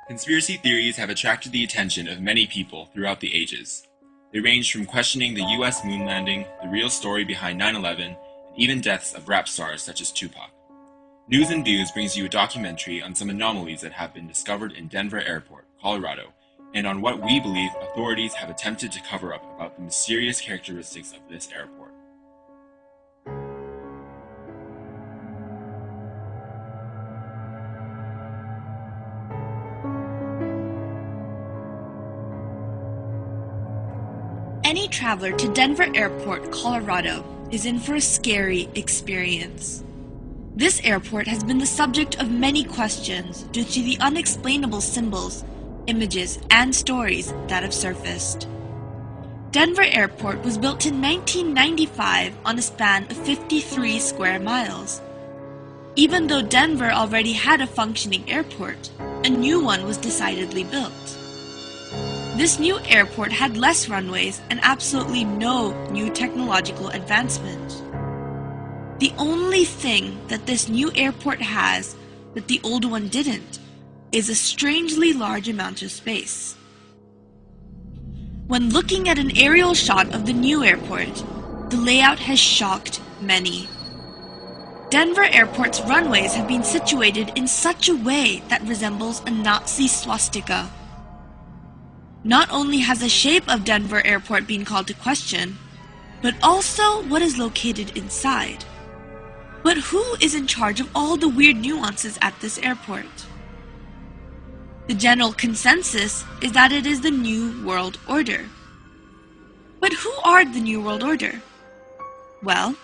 Conspiracy theories have attracted the attention of many people throughout the ages. They range from questioning the US moon landing, the real story behind 9/11, and even deaths of rap stars such as Tupac. News and Views brings you a documentary on some anomalies that have been discovered in Denver Airport, Colorado, and on what we believe authorities have attempted to cover up about the mysterious characteristics of this airport. Any traveler to Denver Airport, Colorado, is in for a scary experience. This airport has been the subject of many questions due to the unexplainable symbols, images, and stories that have surfaced. Denver Airport was built in 1995 on a span of 53 square miles. Even though Denver already had a functioning airport, a new one was decidedly built. This new airport had less runways and absolutely no new technological advancement. The only thing that this new airport has that the old one didn't is a strangely large amount of space. When looking at an aerial shot of the new airport, the layout has shocked many. Denver Airport's runways have been situated in such a way that resembles a Nazi swastika. Not only has the shape of Denver Airport been called to question, but also what is located inside. But who is in charge of all the weird nuances at this airport? The general consensus is that it is the New World Order. But who are the New World Order? Well,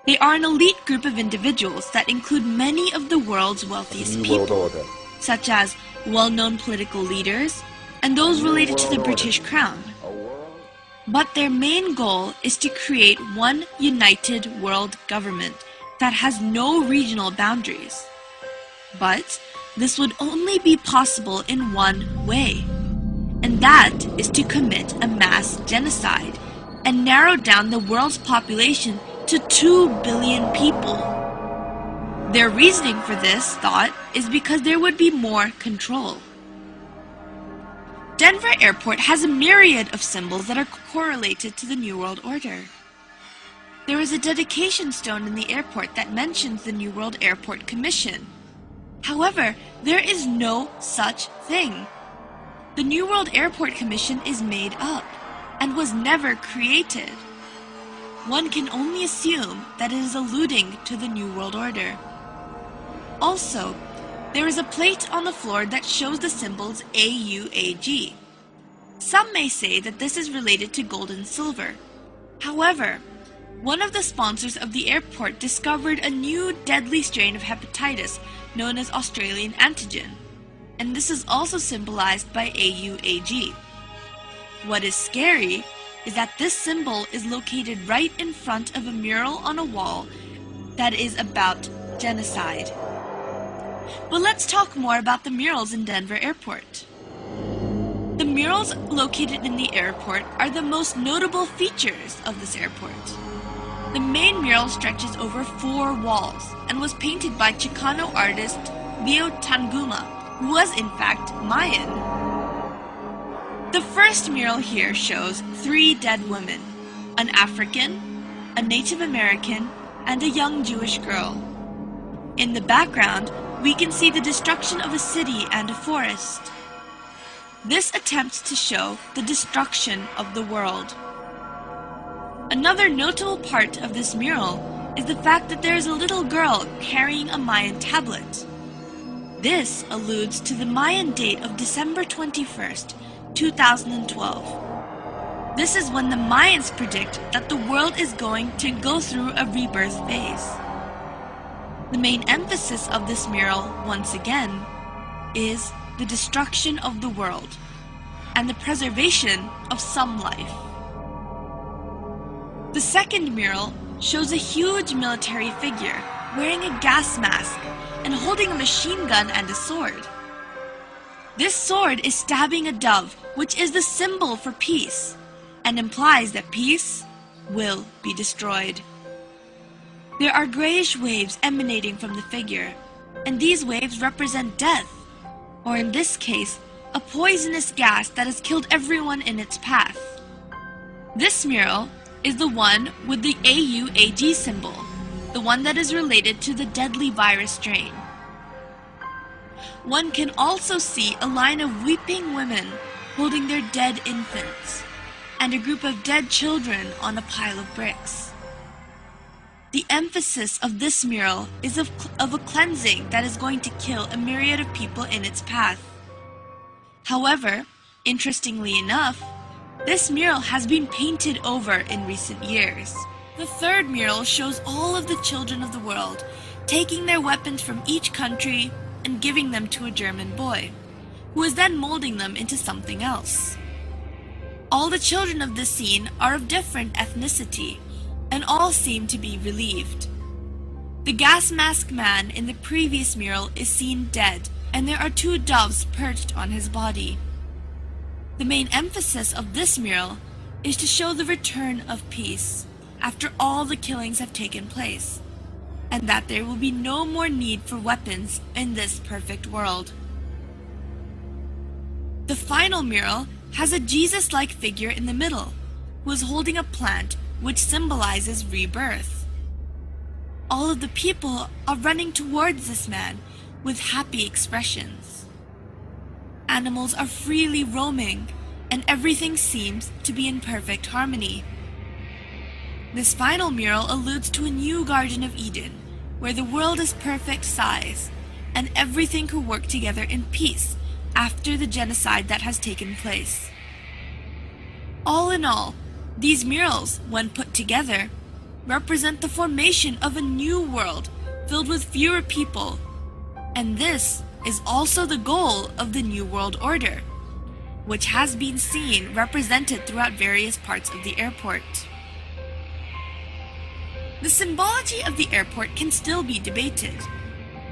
they are an elite group of individuals that include many of the world's wealthiest people, such as well-known political leaders and those related to the British Crown. But their main goal is to create one united world government that has no regional boundaries. But this would only be possible in one way, and that is to commit a mass genocide and narrow down the world's population to 2 billion people. Their reasoning for this thought is because there would be more control. Denver Airport has a myriad of symbols that are correlated to the New World Order. There is a dedication stone in the airport that mentions the New World Airport Commission. However, there is no such thing. The New World Airport Commission is made up and was never created. One can only assume that it is alluding to the New World Order. Also, there is a plate on the floor that shows the symbols AUAG. Some may say that this is related to gold and silver. However, one of the sponsors of the airport discovered a new deadly strain of hepatitis known as Australian antigen, and this is also symbolized by AUAG. What is scary is that this symbol is located right in front of a mural on a wall that is about genocide. But let's talk more about the murals in Denver Airport. The murals located in the airport are the most notable features of this airport. The main mural stretches over 4 walls and was painted by Chicano artist Leo Tanguma, who was in fact Mayan. The first mural here shows 3 dead women, an African, a Native American, and a young Jewish girl. In the background, we can see the destruction of a city and a forest. This attempts to show the destruction of the world. Another notable part of this mural is the fact that there is a little girl carrying a Mayan tablet. This alludes to the Mayan date of December 21st, 2012. This is when the Mayans predict that the world is going to go through a rebirth phase. The main emphasis of this mural, once again, is the destruction of the world and the preservation of some life. The second mural shows a huge military figure wearing a gas mask and holding a machine gun and a sword. This sword is stabbing a dove, which is the symbol for peace, and implies that peace will be destroyed. There are grayish waves emanating from the figure, and these waves represent death. or in this case, a poisonous gas that has killed everyone in its path. This mural is the one with the AUAG symbol, the one that is related to the deadly virus strain. One can also see a line of weeping women holding their dead infants, and a group of dead children on a pile of bricks. The emphasis of this mural is of a cleansing that is going to kill a myriad of people in its path. However, interestingly enough, this mural has been painted over in recent years. The third mural shows all of the children of the world taking their weapons from each country and giving them to a German boy, who is then molding them into something else. All the children of this scene are of different ethnicity, and all seem to be relieved. The gas mask man in the previous mural is seen dead, and there are 2 doves perched on his body. The main emphasis of this mural is to show the return of peace after all the killings have taken place, and that there will be no more need for weapons in this perfect world. The final mural has a Jesus-like figure in the middle, who is holding a plant which symbolizes rebirth. All of the people are running towards this man with happy expressions. Animals are freely roaming, and everything seems to be in perfect harmony. This final mural alludes to a new Garden of Eden, where the world is perfect size, and everything could work together in peace after the genocide that has taken place. All in all, these murals, when put together, represent the formation of a new world filled with fewer people, and this is also the goal of the New World Order, which has been seen represented throughout various parts of the airport. The symbology of the airport can still be debated,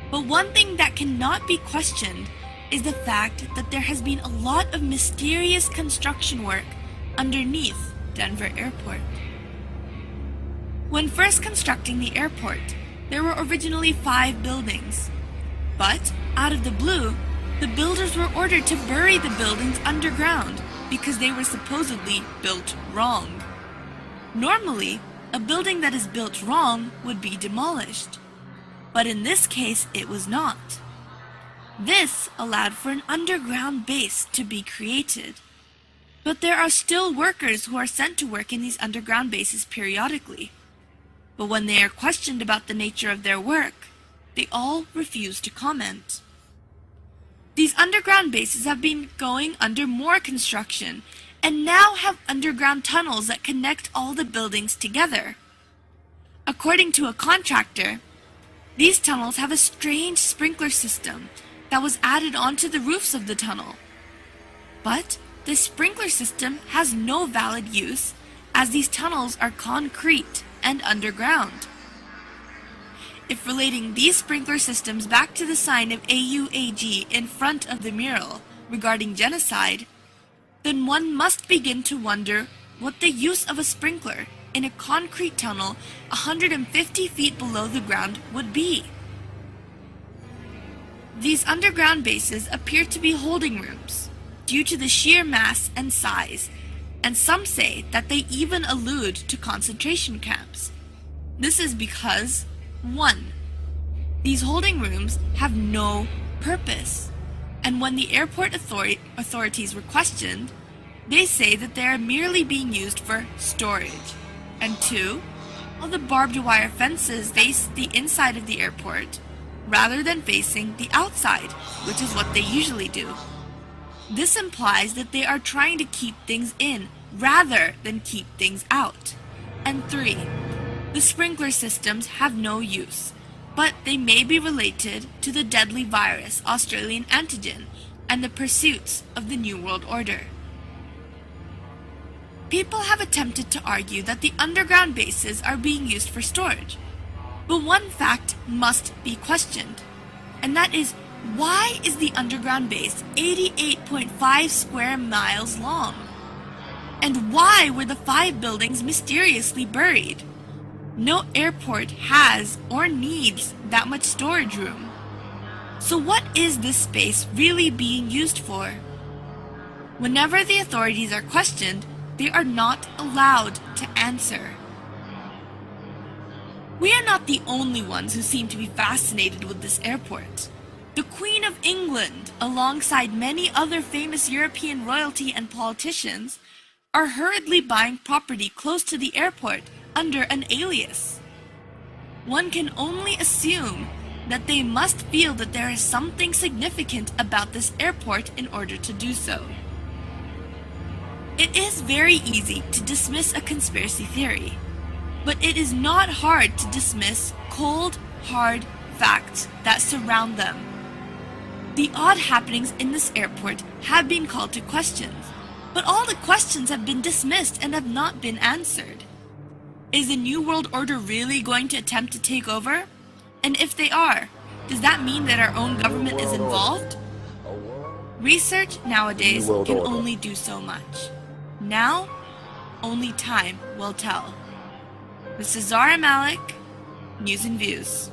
but one thing that cannot be questioned is the fact that there has been a lot of mysterious construction work underneath Denver Airport. When first constructing the airport, there were originally 5 buildings, but out of the blue, the builders were ordered to bury the buildings underground because they were supposedly built wrong. Normally, a building that is built wrong would be demolished, but in this case it was not. This allowed for an underground base to be created. But there are still workers who are sent to work in these underground bases periodically. But when they are questioned about the nature of their work, they all refuse to comment. These underground bases have been going under more construction and now have underground tunnels that connect all the buildings together. According to a contractor, these tunnels have a strange sprinkler system that was added onto the roofs of the tunnel. But this sprinkler system has no valid use, as these tunnels are concrete and underground. If relating these sprinkler systems back to the sign of AUAG in front of the mural regarding genocide, then one must begin to wonder what the use of a sprinkler in a concrete tunnel 150 feet below the ground would be. These underground bases appear to be holding rooms due to the sheer mass and size, and some say that they even allude to concentration camps. This is because, 1. These holding rooms have no purpose, and when the airport authorities were questioned, they say that they are merely being used for storage. And 2, all the barbed wire fences face the inside of the airport rather than facing the outside, which is what they usually do. This implies that they are trying to keep things in rather than keep things out. And 3, the sprinkler systems have no use, but they may be related to the deadly virus Australian antigen and the pursuits of the New World Order. People have attempted to argue that the underground bases are being used for storage, but one fact must be questioned, and that is, why is the underground base 88.5 square miles long? And why were the 5 buildings mysteriously buried? No airport has or needs that much storage room. So what is this space really being used for? Whenever the authorities are questioned, they are not allowed to answer. We are not the only ones who seem to be fascinated with this airport. The Queen of England, alongside many other famous European royalty and politicians, are hurriedly buying property close to the airport under an alias. One can only assume that they must feel that there is something significant about this airport in order to do so. It is very easy to dismiss a conspiracy theory, but it is not hard to dismiss cold, hard facts that surround them. The odd happenings in this airport have been called to questions, but all the questions have been dismissed and have not been answered. Is the New World Order really going to attempt to take over? And if they are, does that mean that our own government is involved? Research nowadays can only do so much. Now, only time will tell. This is Zara Malik, News and Views.